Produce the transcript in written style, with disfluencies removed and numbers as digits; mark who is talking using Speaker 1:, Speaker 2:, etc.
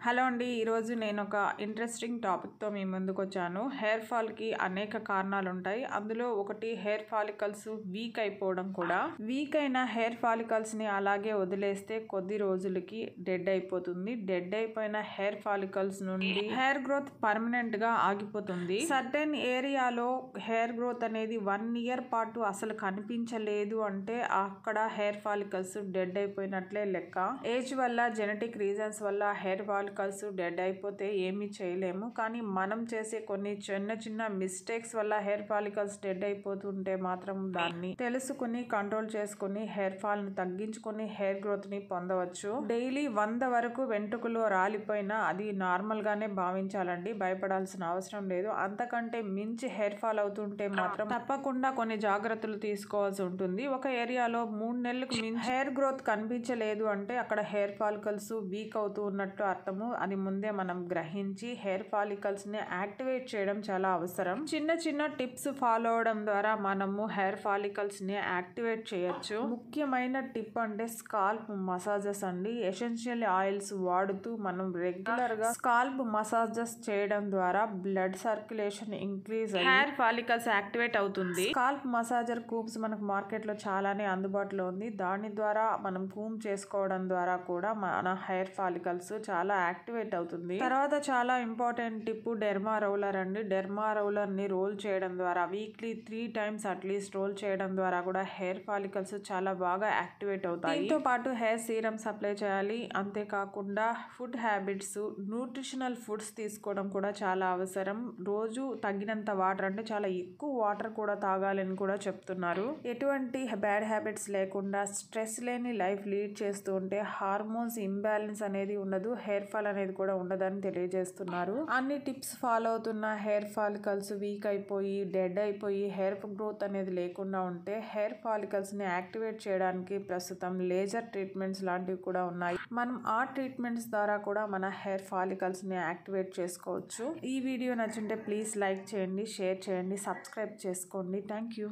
Speaker 1: Hello అండి, ఈరోజు నేను ఒక ఇంట్రెస్టింగ్ టాపిక్తో మీ ముందుకు వచ్చాను. హెయిర్ ఫాల్కి అనేక కారణాలు ఉంటాయి. అందులో ఒకటి హెయిర్ ఫాలికల్స్ వీక్ అయిపోవడం కూడా. వీక్ అయిన హెయిర్ ఫాలికల్స్ని అలాగే వదిలేస్తే కొద్ది రోజులకి డెడ్ అయిపోతుంది. డెడ్ అయిపోయిన హెయిర్ ఫాలికల్స్ నుండి హెయిర్ గ్రోత్ పర్మనెంట్గా ఆగిపోతుంది. సర్టెన్ ఏరియాలో హెయిర్ గ్రోత్ అనేది 1 year పాటు అసలు కనిపించలేదు అంటే అక్కడ హెయిర్ ఫాలికల్స్ డెడ్ అయిపోయినట్లే లెక్క. ఏజ్ వల్ల, జెనెటిక్ రీజన్స్ వల్ల హెయిర్ ఫాలికల్స్ డెడ్ అయిపోతే ఏమీ చేయలేము. కానీ మనం చేసే కొన్ని చిన్న చిన్న మిస్టేక్స్ వల్ల హెయిర్ ఫాలికల్స్ డెడ్ అయిపోతుంటే మాత్రం దాన్ని తెలుసుకుని కంట్రోల్ చేసుకుని హెయిర్ ఫాల్ ని తగ్గించుకుని హెయిర్ గ్రోత్ ని పొందవచ్చు. డైలీ 100 వరకు వెంట్రుకలు రాలిపోయినా అది నార్మల్ గానే భావించాలండి, భయపడాల్సిన అవసరం లేదు. అంతకంటే మించి హెయిర్ ఫాల్ అవుతుంటే మాత్రం తప్పకుండా కొన్ని జాగ్రత్తలు తీసుకోవాల్సి ఉంటుంది. ఒక ఏరియాలో 3 నెలలకు మించి హెయిర్ గ్రోత్ కనిపించలేదు అంటే అక్కడ హెయిర్ ఫాలికల్స్ వీక్ అవుతూ ఉన్నట్టు అర్థము. అది ముందే మనం గ్రహించి హెయిర్ ఫాలికల్స్ ని యాక్టివేట్ చేయడం చాలా అవసరం. చిన్న చిన్న టిప్స్ ఫాలో అవడం ద్వారా మనము హెయిర్ ఫాలికల్స్ ని యాక్టివేట్ చేయొచ్చు. ముఖ్యమైన టిప్ అంటే స్కాల్ప్ మసాజెస్ అండి. ఎసెన్షియల్ ఆయిల్స్ వాడుతూ మనం రెగ్యులర్ గా స్కాల్ప్ మసాజెస్ చేయడం ద్వారా బ్లడ్ సర్క్యులేషన్ ఇంక్రీజ్ అయ్యి హెయిర్ ఫాలికల్స్ యాక్టివేట్ అవుతుంది. స్కాల్ప్ మసాజర్ కూప్స్ మనకు మార్కెట్ లో చాలానే అందుబాటులో ఉంది. దాని ద్వారా మనం కూమ్ చేసుకోవడం ద్వారా కూడా మన హెయిర్ ఫాలికల్స్ చాలా యాక్టివేట్ అవుతుంది. తర్వాత చాలా ఇంపార్టెంట్ టిప్ డెర్మా రోలర్ అండి. డెర్మా రోలర్ ని రోల్ చేయడం ద్వారా వీక్లీ 3 times అట్లీస్ట్ రోల్ చేయడం ద్వారా కూడా హెయిర్ ఫాలికల్స్ చాలా బాగా యాక్టివేట్ అవుతాయి. దీంతో పాటు హెయిర్ సీరమ్స్ అప్లై చేయాలి. అంతేకాకుండా ఫుడ్ హ్యాబిట్స్, న్యూట్రిషనల్ ఫుడ్స్ తీసుకోవడం కూడా చాలా అవసరం. రోజు తగినంత వాటర్, అంటే చాలా ఎక్కువ వాటర్ కూడా తాగాలని కూడా చెప్తున్నారు. ఎటువంటి బ్యాడ్ హ్యాబిట్స్ లేకుండా స్ట్రెస్ లేని లైఫ్ లీడ్ చేస్తూ ఉంటే హార్మోన్స్ ఇంబ్యాలెన్స్ అనేది ఉండదు, హెయిర్ ఫాల్ అనేది కూడా ఉండదని తెలియజేస్తున్నారు. అన్ని టిప్స్ ఫాలో అవుతున్న హెయిర్ ఫాలికల్స్ వీక్ అయిపోయి డెడ్ అయిపోయి హెయిర్ గ్రోత్ అనేది లేకుండా ఉంటే హెయిర్ ఫాలికల్స్ ని యాక్టివేట్ చేయడానికి ప్రస్తుతం లేజర్ ట్రీట్మెంట్స్ లాంటివి కూడా ఉన్నాయి. మనం ఆ ట్రీట్మెంట్స్ ద్వారా కూడా మన హెయిర్ ఫాలికల్స్ ని యాక్టివేట్ చేసుకోవచ్చు. ఈ వీడియో నచ్చుంటే ప్లీజ్ లైక్ చేయండి, షేర్ చేయండి, సబ్స్క్రైబ్ చేసుకోండి. Thank you.